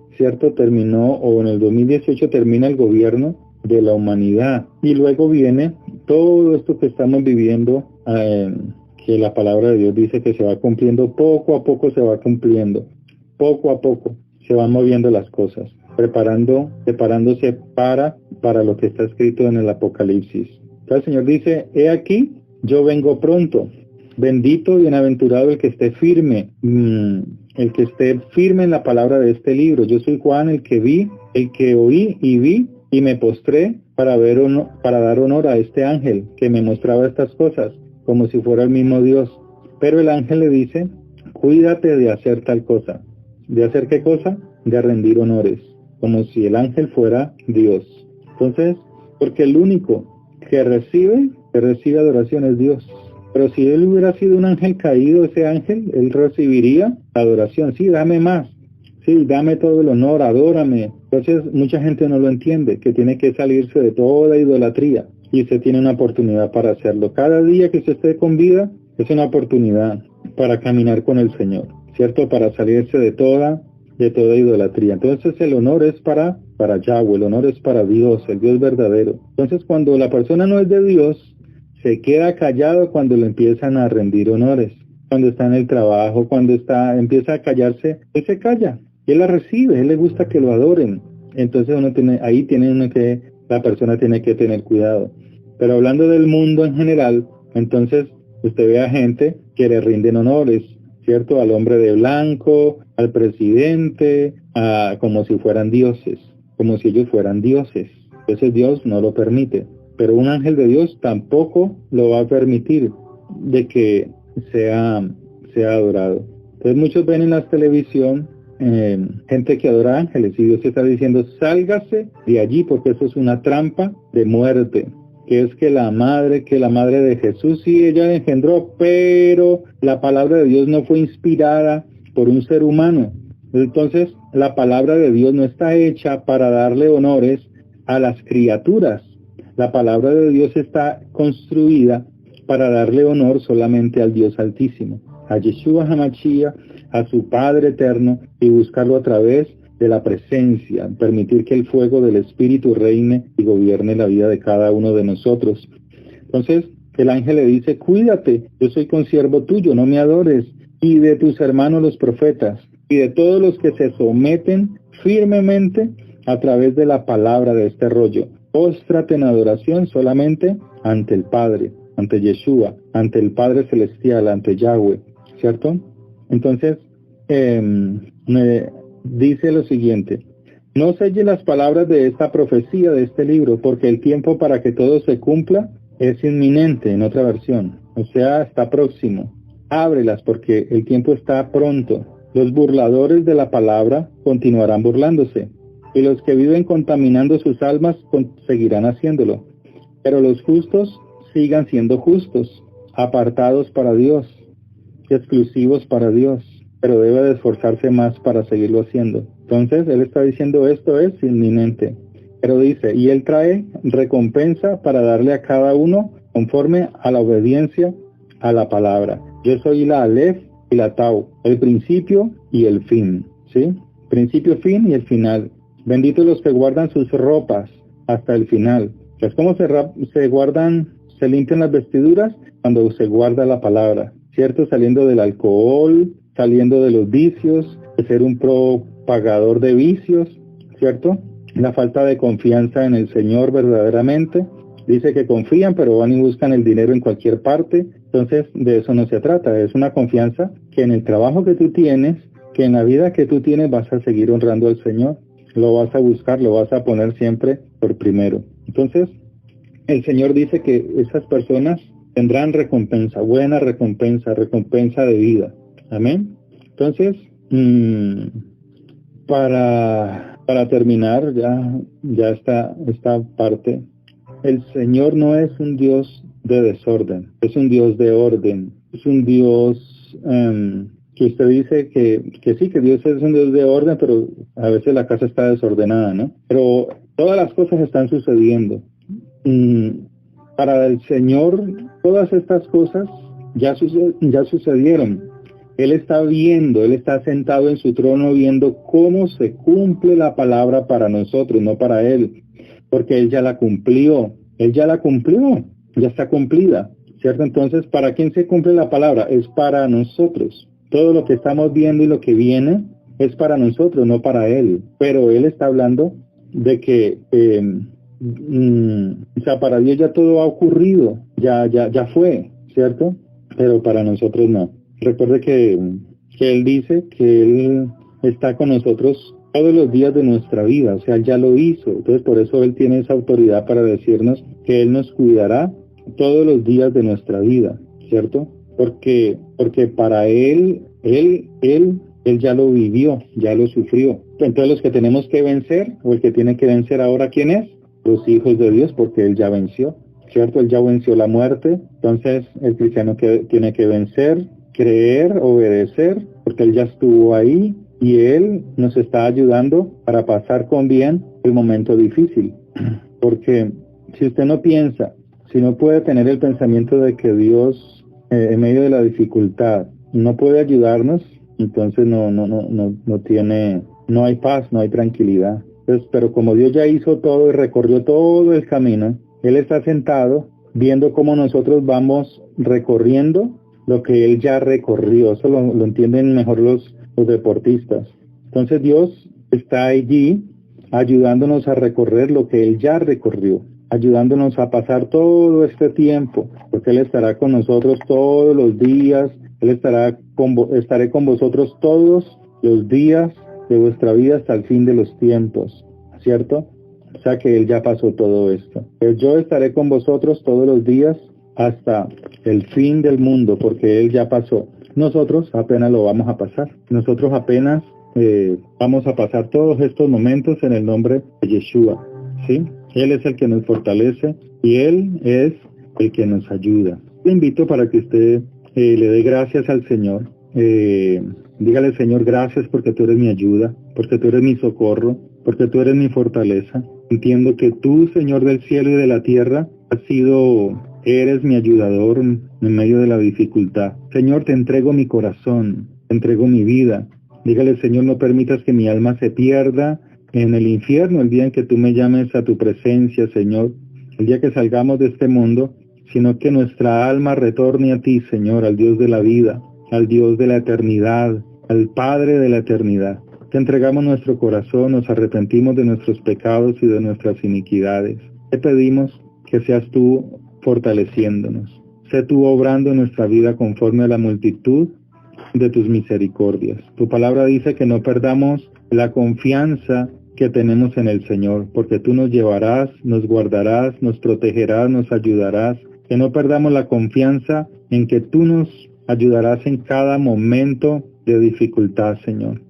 o en el 2018 termina el gobierno de la humanidad, y luego viene todo esto que estamos viviendo, que la palabra de Dios dice que se va cumpliendo, poco a poco se va cumpliendo, poco a poco se van moviendo las cosas, preparándose para lo que está escrito en el Apocalipsis. Entonces el Señor dice: he aquí, yo vengo pronto. Bendito y bienaventurado el que esté firme, en la palabra de este libro. Yo soy Juan, el que oí y vi y me postré para dar honor a este ángel que me mostraba estas cosas, como si fuera el mismo Dios. Pero el ángel le dice: cuídate de hacer tal cosa. ¿De hacer qué cosa? De rendir honores, como si el ángel fuera Dios. Entonces, porque el único que recibe adoración es Dios. Pero si él hubiera sido un ángel caído, ese ángel, él recibiría adoración. Sí, dame más. Sí, dame todo el honor, adórame. Entonces, mucha gente no lo entiende, que tiene que salirse de toda idolatría. Y usted tiene una oportunidad para hacerlo. Cada día que usted esté con vida, es una oportunidad para caminar con el Señor, ¿cierto? Para salirse de toda idolatría. Entonces, el honor es para Yahweh, el honor es para Dios, el Dios verdadero. Entonces, cuando la persona no es de Dios, se queda callado cuando le empiezan a rendir honores. Cuando está en el trabajo, empieza a callarse, él se calla. Él la recibe, él le gusta que lo adoren. Entonces la persona tiene que tener cuidado. Pero hablando del mundo en general, entonces usted ve a gente que le rinden honores, ¿cierto? Al hombre de blanco, al presidente, como si fueran dioses, como si ellos fueran dioses. Entonces Dios no lo permite. Pero un ángel de Dios tampoco lo va a permitir de que sea adorado. Entonces muchos ven en la televisión gente que adora ángeles, y Dios está diciendo: sálgase de allí, porque eso es una trampa de muerte. Que es que la madre de Jesús, sí, ella engendró, pero la palabra de Dios no fue inspirada por un ser humano. Entonces la palabra de Dios no está hecha para darle honores a las criaturas. La palabra de Dios está construida para darle honor solamente al Dios Altísimo, a Yeshua HaMashiach, a su Padre Eterno, y buscarlo a través de la presencia, permitir que el fuego del Espíritu reine y gobierne la vida de cada uno de nosotros. Entonces, el ángel le dice, cuídate, yo soy consiervo tuyo, no me adores, y de tus hermanos los profetas, y de todos los que se someten firmemente a través de la palabra de este rollo. Póstrate en adoración solamente ante el Padre, ante Yeshua, ante el Padre Celestial, ante Yahweh, ¿cierto? Entonces, me dice lo siguiente, no selle las palabras de esta profecía, de este libro, porque el tiempo para que todo se cumpla es inminente, en otra versión, o sea, está próximo. Ábrelas porque el tiempo está pronto. Los burladores de la palabra continuarán burlándose, y los que viven contaminando sus almas seguirán haciéndolo. Pero los justos sigan siendo justos, apartados para Dios, exclusivos para Dios, pero debe de esforzarse más para seguirlo haciendo. Entonces, él está diciendo esto es inminente. Pero dice, y él trae recompensa para darle a cada uno conforme a la obediencia a la palabra. Yo soy la Aleph y la Tau, el principio y el fin, ¿sí? Principio, fin y el final. Benditos los que guardan sus ropas hasta el final. Pues ¿cómo se guardan, se limpian las vestiduras? Cuando se guarda la palabra, ¿cierto? Saliendo del alcohol, saliendo de los vicios, de ser un propagador de vicios, ¿cierto? La falta de confianza en el Señor verdaderamente. Dice que confían, pero van y buscan el dinero en cualquier parte. Entonces, de eso no se trata. Es una confianza que en el trabajo que tú tienes, que en la vida que tú tienes vas a seguir honrando al Señor. Lo vas a buscar, lo vas a poner siempre por primero. Entonces, el Señor dice que esas personas tendrán recompensa, buena recompensa, recompensa de vida. Amén. Entonces, para terminar ya esta parte, el Señor no es un Dios de desorden, es un Dios de orden, es un Dios que usted dice que sí, que Dios es un Dios de orden, pero a veces la casa está desordenada, ¿no? Pero todas las cosas están sucediendo. Para el Señor, todas estas cosas ya sucedieron. Él está viendo, Él está sentado en su trono viendo cómo se cumple la palabra para nosotros, no para Él, porque Él ya la cumplió, ya está cumplida, ¿cierto? Entonces, ¿para quién se cumple la palabra? Es para nosotros. Todo lo que estamos viendo y lo que viene es para nosotros, no para Él. Pero Él está hablando de que, o sea, para Dios ya todo ha ocurrido, ya fue, ¿cierto? Pero para nosotros no. Recuerde que Él dice que Él está con nosotros todos los días de nuestra vida, o sea, Él ya lo hizo. Entonces, por eso Él tiene esa autoridad para decirnos que Él nos cuidará todos los días de nuestra vida, ¿cierto? Porque para Él ya lo vivió, ya lo sufrió. Entonces, los que tenemos que vencer, o el que tiene que vencer ahora, ¿quién es? Los hijos de Dios, porque Él ya venció, ¿cierto? Él ya venció la muerte. Entonces, el cristiano tiene que vencer, creer, obedecer, porque Él ya estuvo ahí y Él nos está ayudando para pasar con bien el momento difícil. Porque si usted no piensa, si no puede tener el pensamiento de que Dios en medio de la dificultad no puede ayudarnos, entonces no hay paz, no hay tranquilidad. Entonces, pero como Dios ya hizo todo y recorrió todo el camino, Él está sentado viendo cómo nosotros vamos recorriendo lo que Él ya recorrió. Eso lo entienden mejor los deportistas. Entonces Dios está allí ayudándonos a recorrer lo que Él ya recorrió, ayudándonos a pasar todo este tiempo, porque Él estará con nosotros todos los días. Estaré con vosotros todos los días de vuestra vida hasta el fin de los tiempos, ¿cierto? O sea que Él ya pasó todo esto. Pero yo estaré con vosotros todos los días hasta el fin del mundo, porque Él ya pasó. Nosotros apenas lo vamos a pasar. Nosotros apenas vamos a pasar todos estos momentos en el nombre de Yeshua, ¿sí? Él es el que nos fortalece y Él es el que nos ayuda. Le invito para que usted le dé gracias al Señor. Dígale, Señor, gracias porque tú eres mi ayuda, porque tú eres mi socorro. porque tú eres mi fortaleza. Entiendo que tú, Señor del cielo y de la tierra, eres mi ayudador en medio de la dificultad. Señor, te entrego mi corazón, te entrego mi vida. Dígale, Señor, no permitas que mi alma se pierda en el infierno el día en que tú me llames a tu presencia, Señor. El día que salgamos de este mundo, sino que nuestra alma retorne a ti, Señor, al Dios de la vida, al Dios de la eternidad, al Padre de la eternidad. Te entregamos nuestro corazón, nos arrepentimos de nuestros pecados y de nuestras iniquidades. Te pedimos que seas tú fortaleciéndonos. Sé tú obrando en nuestra vida conforme a la multitud de tus misericordias. Tu palabra dice que no perdamos la confianza que tenemos en el Señor, porque tú nos llevarás, nos guardarás, nos protegerás, nos ayudarás. Que no perdamos la confianza en que tú nos ayudarás en cada momento de dificultad, Señor.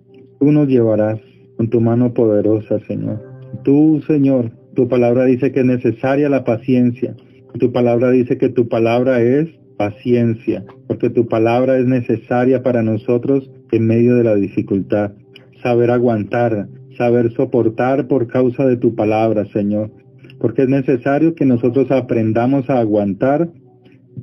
Tú nos llevarás con tu mano poderosa, Señor. Tú, Señor, tu palabra dice que es necesaria la paciencia. Tu palabra dice que tu palabra es paciencia, porque tu palabra es necesaria para nosotros en medio de la dificultad. Saber aguantar, saber soportar por causa de tu palabra, Señor. Porque es necesario que nosotros aprendamos a aguantar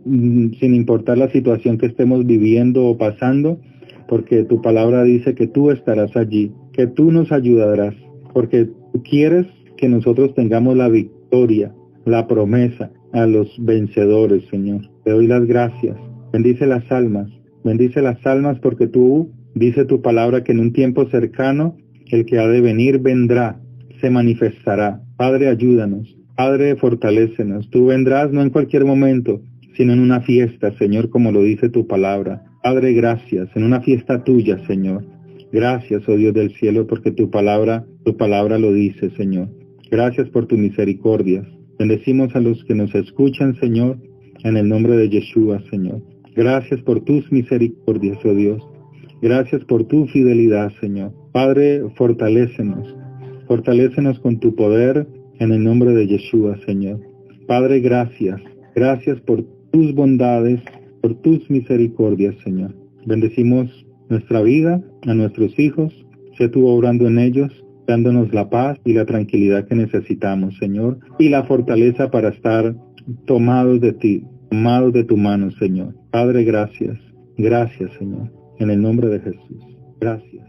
sin importar la situación que estemos viviendo o pasando, porque tu palabra dice que tú estarás allí, que tú nos ayudarás, porque tú quieres que nosotros tengamos la victoria, la promesa a los vencedores, Señor. Te doy las gracias. Bendice las almas porque tú, dice tu palabra, que en un tiempo cercano el que ha de venir vendrá, se manifestará. Padre, ayúdanos. Padre, fortalécenos. Tú vendrás no en cualquier momento, sino en una fiesta, Señor, como lo dice tu palabra. Padre, gracias, en una fiesta tuya, Señor. Gracias, oh Dios del cielo, porque tu palabra lo dice, Señor. Gracias por tu misericordia. Bendecimos a los que nos escuchan, Señor, en el nombre de Yeshua, Señor. Gracias por tus misericordias, oh Dios. Gracias por tu fidelidad, Señor. Padre, fortalécenos. Fortalécenos con tu poder en el nombre de Yeshua, Señor. Padre, gracias. Gracias por tus bondades, por tus misericordias, Señor. Bendecimos nuestra vida, a nuestros hijos. Sé tú obrando en ellos, dándonos la paz y la tranquilidad que necesitamos, Señor, y la fortaleza para estar tomados de ti, tomados de tu mano, Señor. Padre, gracias. Gracias, Señor. En el nombre de Jesús. Gracias.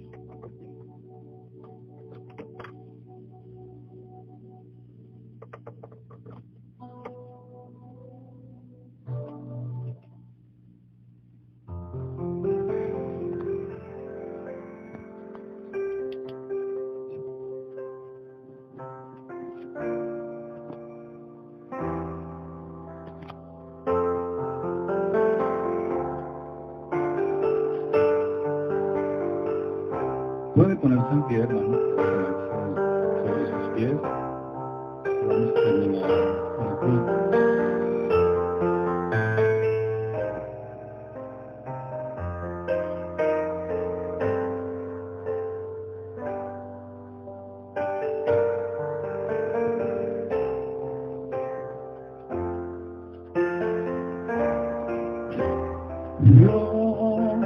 Puede ponerse en pie, hermano, ponerse sobre sus pies. Vamos a terminar el culto. Dios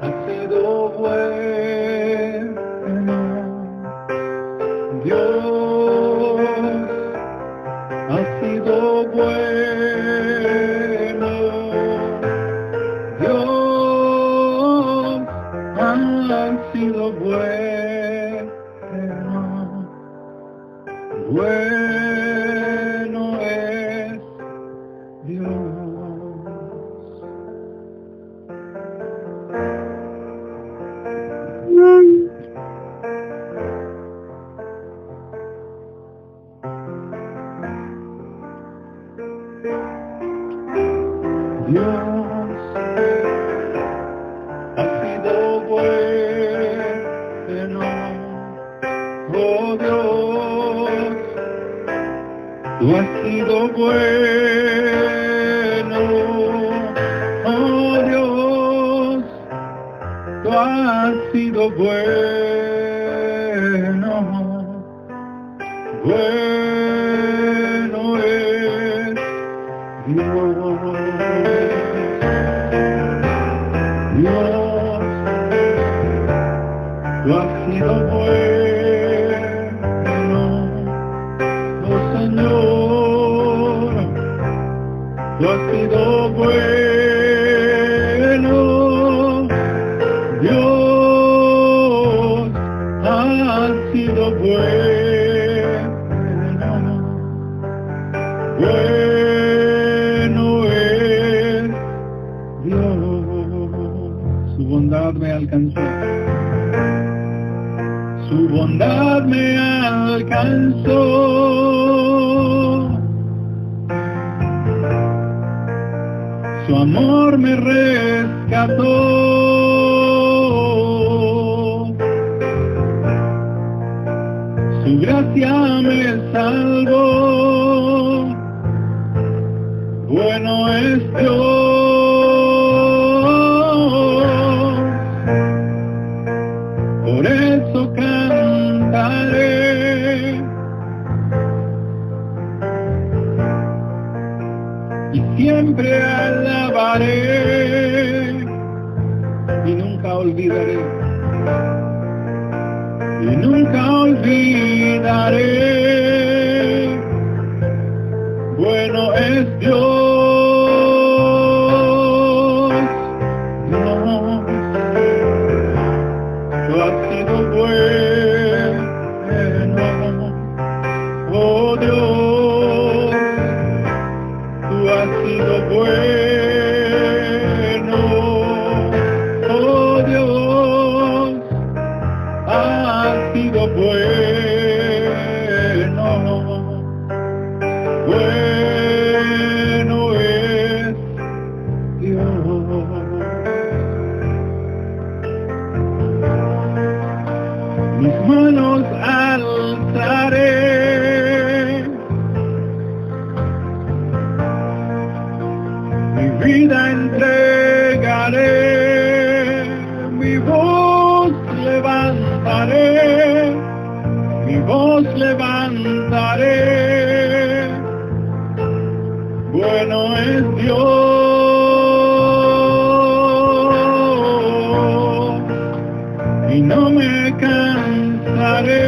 ha sido bueno. Dios ha sido bueno. Dios ha sido bueno. Bueno es Dios. Dios ha sido bueno, oh Dios, tú has sido bueno, oh Dios, tú has sido bueno, bueno es Dios. Dios, tú has sido bueno. has sido bueno, bueno es Dios. Su bondad me alcanzó, su bondad me alcanzó. Su amor me rescató. Su gracia me salvó. Bueno es Dios, por eso cantaré y siempre alabaré y nunca olvidaré. Y nunca olvidaré, bueno es Dios, Dios, tú has sido bueno, oh Dios, tú has sido bueno, oh Dios, has sido bueno, bueno es Dios. Mis manos alzaré, mi vida entregaré, mi voz levantaré, mi voz levantaré, bueno es Dios, y no me cansaré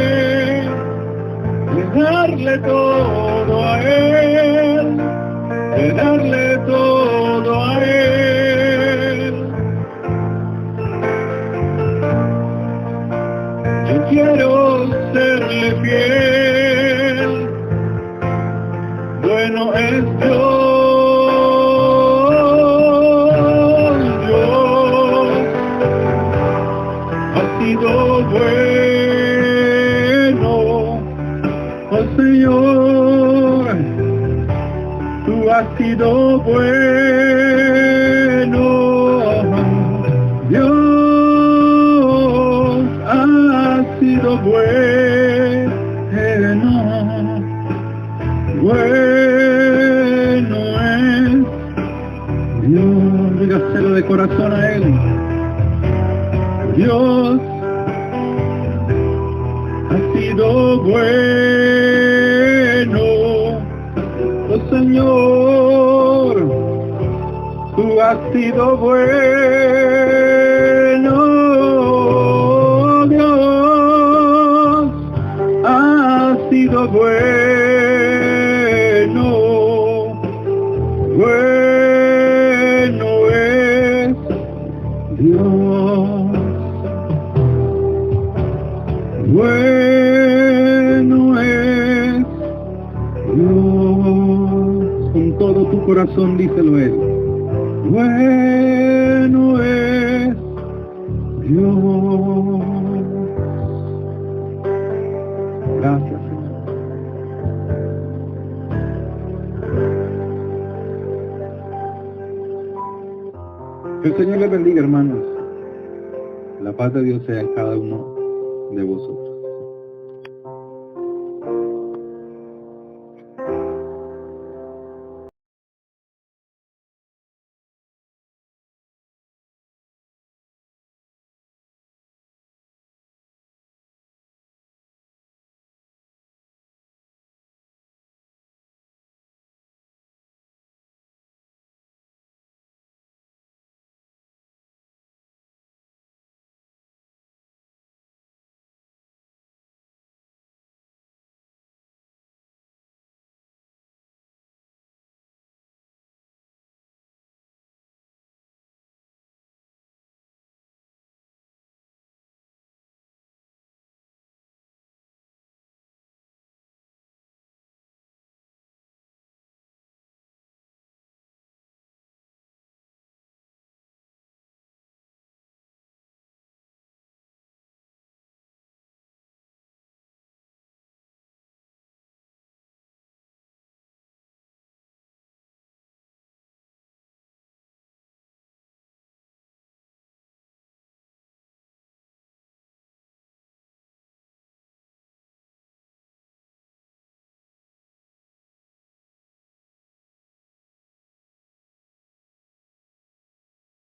de darle todo a Él, de darle todo a Él. Yo quiero serle fiel, bueno es Dios, Dios ha sido bueno, oh Señor, tú has sido bueno, Dios ha sido bueno, bueno es Dios. Dígaselo de corazón a Él. Dios ha sido bueno, oh Señor, tú has sido bueno, Dios ha sido bueno, bueno es Dios, bueno es Dios. Con todo tu corazón díselo Él. Bueno es Dios. Gracias, Señor. Que el Señor les bendiga, hermanos. La paz de Dios sea en cada uno de vosotros.